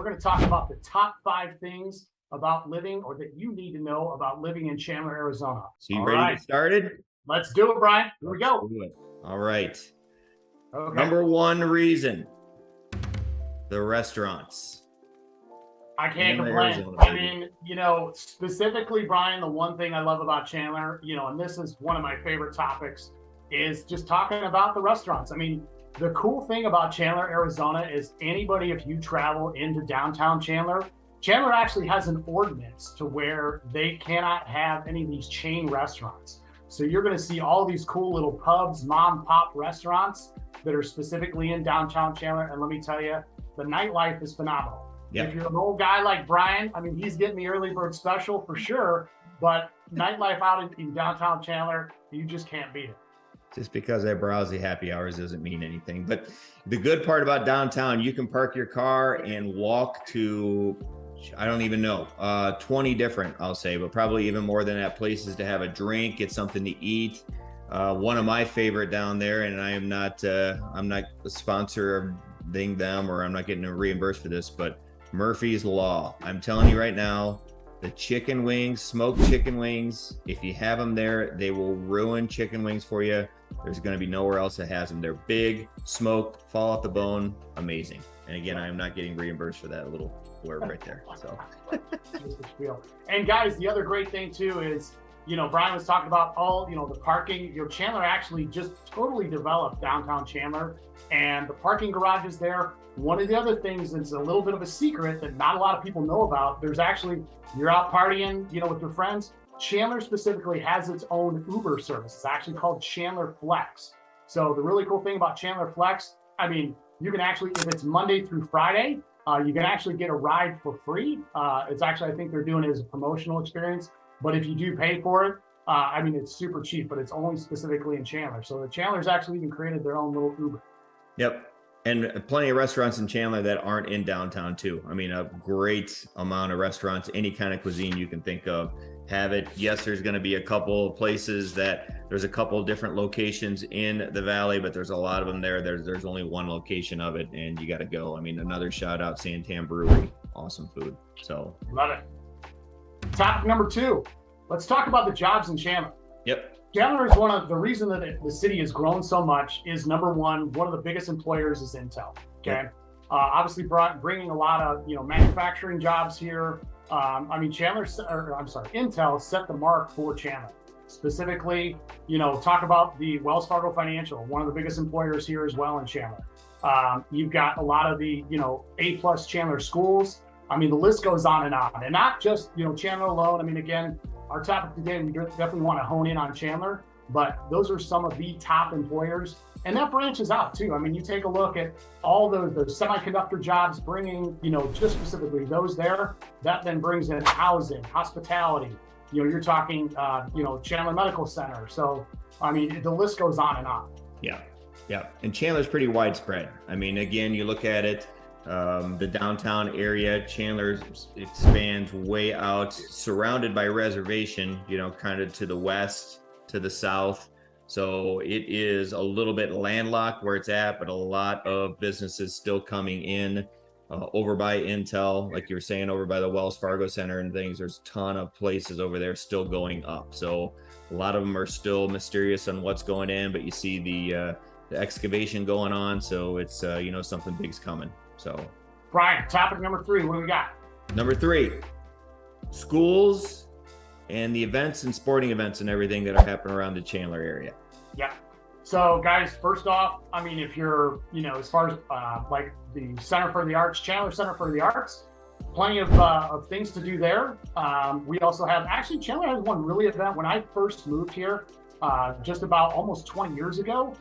We're going to talk about the top 5 things about living or that you need to know about living in Chandler, Arizona. So you All ready to right, get started? let's do it, Brian. Here we Let's go. do it. All right. Okay. Number one reason, the restaurants. I can't Chandler, complain. Arizona, I baby. mean, specifically, Brian, the one thing I love about Chandler, and this is one of my favorite topics, is just talking about the restaurants. I mean, the cool thing about Chandler, Arizona is anybody, if you travel into downtown Chandler, Chandler actually has an ordinance to where they cannot have any of these chain restaurants. So you're going to see all these cool little pubs, mom and pop restaurants that are specifically in downtown Chandler. And let me tell you, the nightlife is phenomenal. Yep. If you're an old guy like Brian, I mean, he's getting the early bird special for sure, but nightlife out in downtown Chandler, you just can't beat it. Just because I browse the happy hours doesn't mean anything. But the good part about downtown, you can park your car and walk to, I don't even know, 20 different, I'll say, but probably even more than that, places to have a drink, get something to eat. One of my favorite down there, and I'm not a sponsor of them, or I'm not getting reimbursed for this, but Murphy's Law. I'm telling you right now, the chicken wings, smoked chicken wings, if you have them there, they will ruin chicken wings for you. There's going to be nowhere else that has them. They're big, smoked, fall off the bone, amazing. And again, I am not getting reimbursed for that little blurb right there. So, and guys, the other great thing too is, Brian was talking about all, the parking. Chandler actually just totally developed downtown Chandler, and the parking garages there. One of the other things that's a little bit of a secret that not a lot of people know about, there's actually, you're out partying, with your friends. Chandler specifically has its own Uber service. It's actually called Chandler Flex. So the really cool thing about Chandler Flex, I mean, you can actually, if it's Monday through Friday, you can actually get a ride for free. It's actually, I think they're doing it as a promotional experience. But if you do pay for it, I mean, it's super cheap, but it's only specifically in Chandler. So the Chandler's actually even created their own little Uber. Yep. And plenty of restaurants in Chandler that aren't in downtown too. I mean, a great amount of restaurants, any kind of cuisine you can think of, have it. Yes, there's going to be a couple of places that there's a couple of different locations in the valley, but there's a lot of them there. There's only one location of it, and you got to go. I mean, another shout out, Santan Brewery, awesome food. So love it. Topic number 2. Let's talk about the jobs in Chandler. Yep. Chandler is one of the reason that the city has grown so much is number one of the biggest employers is Intel. Okay. Yep. Obviously bringing a lot of, manufacturing jobs here. I mean, Intel set the mark for Chandler. Specifically, talk about the Wells Fargo Financial, one of the biggest employers here as well in Chandler. You've got a lot of the, A+ Chandler schools. I mean, the list goes on, and not just, Chandler alone. I mean, again, our topic today, we definitely want to hone in on Chandler, but those are some of the top employers, and that branches out too. I mean, you take a look at all those semiconductor jobs, bringing, just specifically those there, that then brings in housing, hospitality. You're talking, Chandler Medical Center. So, I mean, the list goes on and on. Yeah. Yeah. And Chandler's pretty widespread. I mean, again, you look at it, the downtown area, Chandler expands way out, surrounded by reservation, kind of to the west, to the south. So it is a little bit landlocked where it's at, but a lot of businesses still coming in over by Intel, like you were saying, over by the Wells Fargo Center and things. There's a ton of places over there still going up. So a lot of them are still mysterious on what's going in, but you see the excavation going on. So it's, something big's coming. So, Brian, topic number 3, what do we got? Number 3, schools and the events and sporting events and everything that are happening around the Chandler area. Yeah. So, guys, first off, I mean, if you're, as far as like the Center for the Arts, Chandler Center for the Arts, plenty of things to do there. We also have, actually, Chandler has one really event. When I first moved here, just about almost 20 years ago,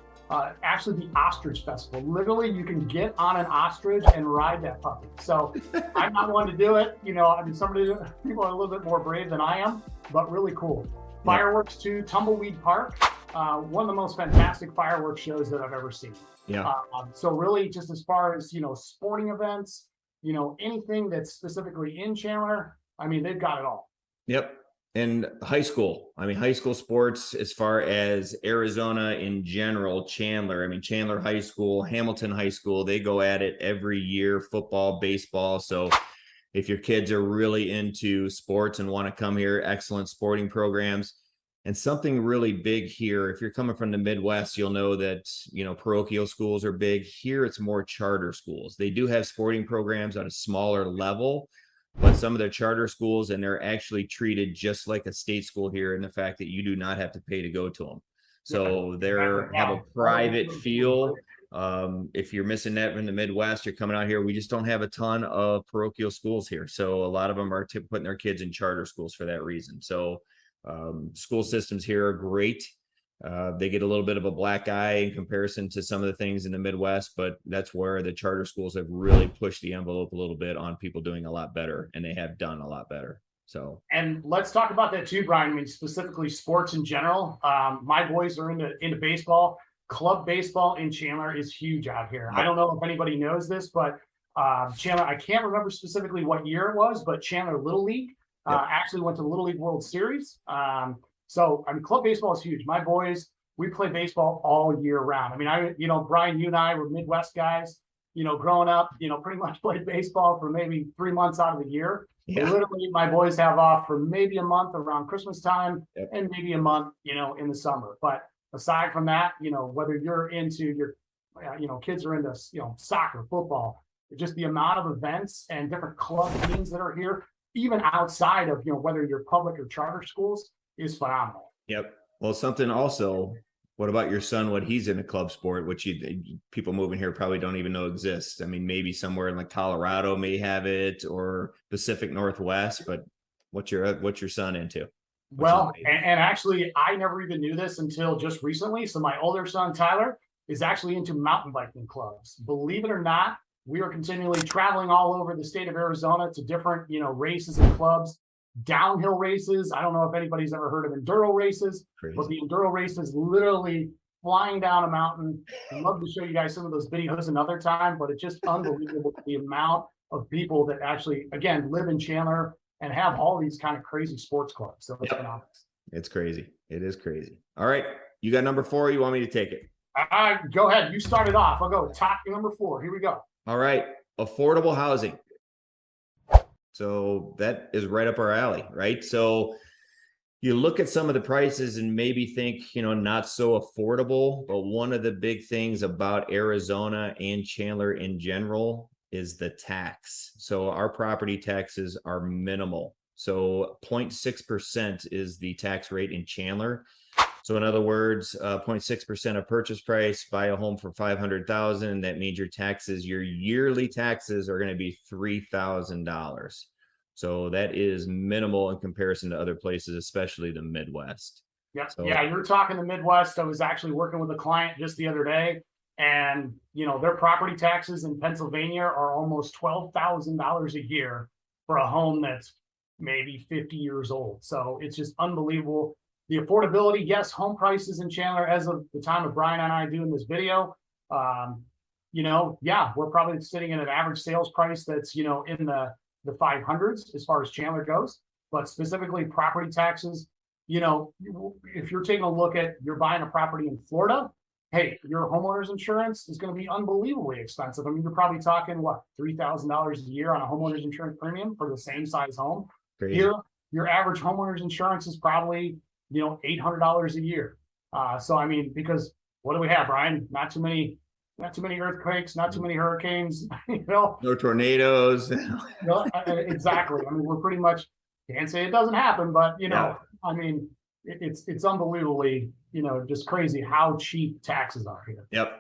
actually the Ostrich Festival. Literally, you can get on an ostrich and ride that puppy. So I'm not one to do it. I mean, people are a little bit more brave than I am, but really cool. Fireworks too, Tumbleweed Park. One of the most fantastic fireworks shows that I've ever seen. Yeah. So really, just as far as, sporting events, anything that's specifically in Chandler, I mean, they've got it all. Yep. And high school, I mean, high school sports, as far as Arizona in general, Chandler, I mean, Chandler High School, Hamilton High School, they go at it every year, football, baseball. So if your kids are really into sports and want to come here, excellent sporting programs. And something really big here, if you're coming from the Midwest, you'll know that, parochial schools are big. Here, it's more charter schools. They do have sporting programs at a smaller level, but some of their charter schools, and they're actually treated just like a state school here in the fact that you do not have to pay to go to them. So they're have a private feel. If you're missing that in the Midwest, you're coming out here, we just don't have a ton of parochial schools here. So a lot of them are putting their kids in charter schools for that reason. So school systems here are great. They get a little bit of a black eye in comparison to some of the things in the Midwest, but that's where the charter schools have really pushed the envelope a little bit on people doing a lot better, and they have done a lot better. So, and let's talk about that too, Brian. I mean, specifically sports in general. My boys are into baseball. Club baseball in Chandler is huge out here. I don't know if anybody knows this, but Chandler, I can't remember specifically what year it was, but Chandler Little League actually went to the Little League World Series. So, I mean, club baseball is huge. My boys, we play baseball all year round. I mean, Brian, you and I were Midwest guys, growing up, pretty much played baseball for maybe 3 months out of the year. Yeah. Literally, my boys have off for maybe a month around Christmas time and maybe a month, in the summer. But aside from that, whether you're into your, kids are into, soccer, football, just the amount of events and different club teams that are here, even outside of, whether you're public or charter schools, is phenomenal. Yep. Well, something also, what about your son, what he's in a club sport, which people moving here probably don't even know exists. I mean, maybe somewhere in like Colorado may have it, or Pacific Northwest, but what's your son into? Well, and actually, I never even knew this until just recently. So my older son, Tyler, is actually into mountain biking clubs. Believe it or not, we are continually traveling all over the state of Arizona to different, races and clubs, downhill races. I don't know if anybody's ever heard of enduro races, but the enduro race is literally flying down a mountain. I'd love to show you guys some of those videos another time, but it's just unbelievable the amount of people that actually, again, live in Chandler and have all these kind of crazy sports clubs. So it's phenomenal. It's crazy. It is crazy. All right. You got number 4. You want me to take it? Go ahead. You started off. I'll go top number 4. Here we go. All right. Affordable housing. So that is right up our alley, right? So you look at some of the prices and maybe think, not so affordable, but one of the big things about Arizona and Chandler in general is the tax. So our property taxes are minimal. So 0.6% is the tax rate in Chandler. So in other words, 0.6% of purchase price, buy a home for $500,000. That means your yearly taxes are going to be $3,000. So that is minimal in comparison to other places, especially the Midwest. Yeah, yeah, you're talking the Midwest. I was actually working with a client just the other day, and their property taxes in Pennsylvania are almost $12,000 a year for a home that's maybe 50 years old. So it's just unbelievable. The affordability, yes, home prices in Chandler, as of the time of Brian and I doing this video, we're probably sitting at an average sales price that's, in the 500s as far as Chandler goes. But specifically property taxes, if you're taking a look at, you're buying a property in Florida, hey, your homeowner's insurance is going to be unbelievably expensive. I mean, you're probably talking, $3,000 a year on a homeowner's insurance premium for the same size home. Crazy. Here, your average homeowner's insurance is probably, $800 a year. So, I mean, because what do we have, Brian? Not too many earthquakes, not too many hurricanes, No tornadoes. Exactly. I mean, we're pretty much, can't say it doesn't happen, but, I mean, it's unbelievably, just crazy how cheap taxes are here. Yep.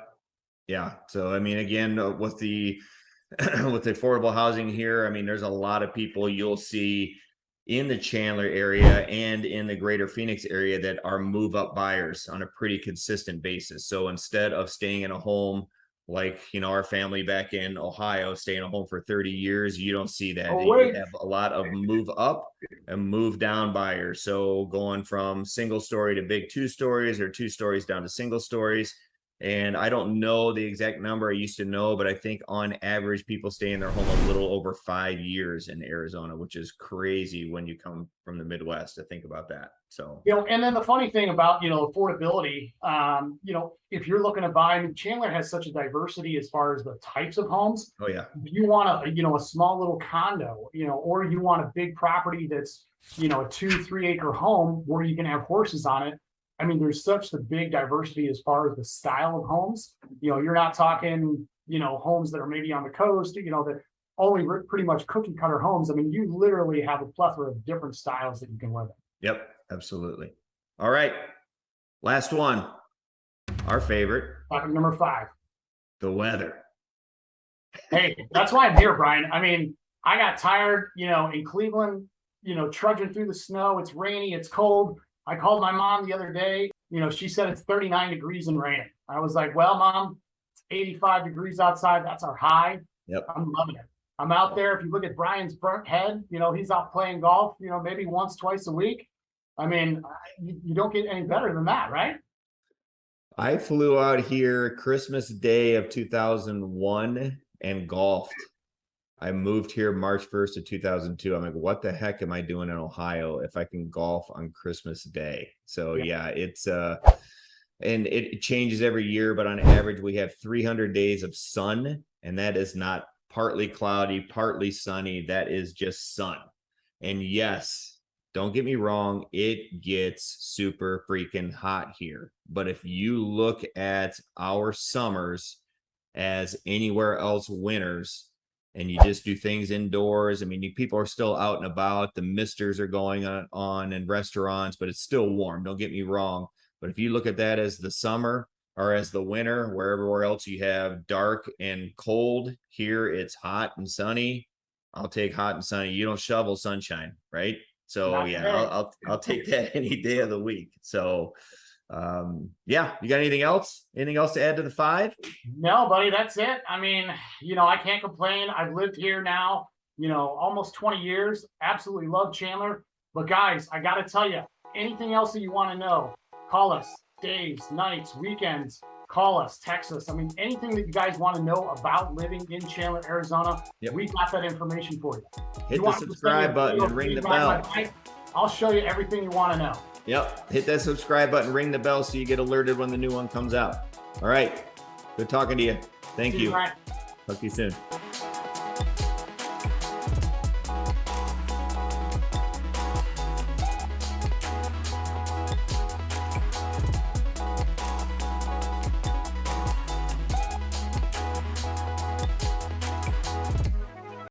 Yeah. So, I mean, again, with the affordable housing here, I mean, there's a lot of people you'll see in the Chandler area and in the greater Phoenix area that are move up buyers on a pretty consistent basis. So instead of staying in a home like, our family back in Ohio, staying in a home for 30 years, you don't see that. You have a lot of move up and move down buyers. So going from single story to big 2 stories, or 2 stories down to single stories. And I don't know the exact number. I used to know, but I think on average, people stay in their home a little over 5 years in Arizona, which is crazy when you come from the Midwest to think about that. So, And then the funny thing about, affordability, if you're looking to buy, I mean, Chandler has such a diversity as far as the types of homes. oh yeah, If you want a small little condo, or you want a big property that's, a 2-3 acre home where you can have horses on it. I mean, there's such the big diversity as far as the style of homes. You're not talking, homes that are maybe on the coast, that only pretty much cookie cutter homes. I mean, you literally have a plethora of different styles that you can live in. yep, absolutely. All right, last one, our favorite, Topic number 5. the weather. Hey, that's why I'm here, Brian. I mean, I got tired, in Cleveland, trudging through the snow. It's rainy, it's cold. I called my mom the other day. She said it's 39 degrees and raining. I was like, well, Mom, it's 85 degrees outside. That's our high. Yep. I'm loving it. I'm out there. If you look at Brian's burnt head, he's out playing golf, maybe once, twice a week. I mean, you don't get any better than that, right? I flew out here Christmas Day of 2001 and golfed. I moved here March 1st of 2002. I'm like, what the heck am I doing in Ohio if I can golf on Christmas Day? So yeah, it's and it changes every year, but on average we have 300 days of sun, and that is not partly cloudy, partly sunny. That is just sun. And yes, don't get me wrong, it gets super freaking hot here. But if you look at our summers as anywhere else winters, and you just do things indoors. I mean, people are still out and about. The misters are going on in restaurants, but it's still warm. Don't get me wrong. But if you look at that as the summer or as the winter, where everywhere else you have dark and cold, here it's hot and sunny. I'll take hot and sunny. You don't shovel sunshine, right? So yeah, I'll take that any day of the week. So yeah, you got anything else to add to the 5? No, buddy, that's it. I mean, I can't complain. I've lived here now, almost 20 years. Absolutely love Chandler. But guys, I got to tell you, anything else that you want to know, call us days, nights, weekends, call us, text us. I mean, anything that you guys want to know about living in Chandler, Arizona, we got that information for you. Hit the subscribe button and ring the bell. I'll show you everything you want to know. Yep. Hit that subscribe button, ring the bell so you get alerted when the new one comes out. All right. Good talking to you. Thank you. Talk to you soon.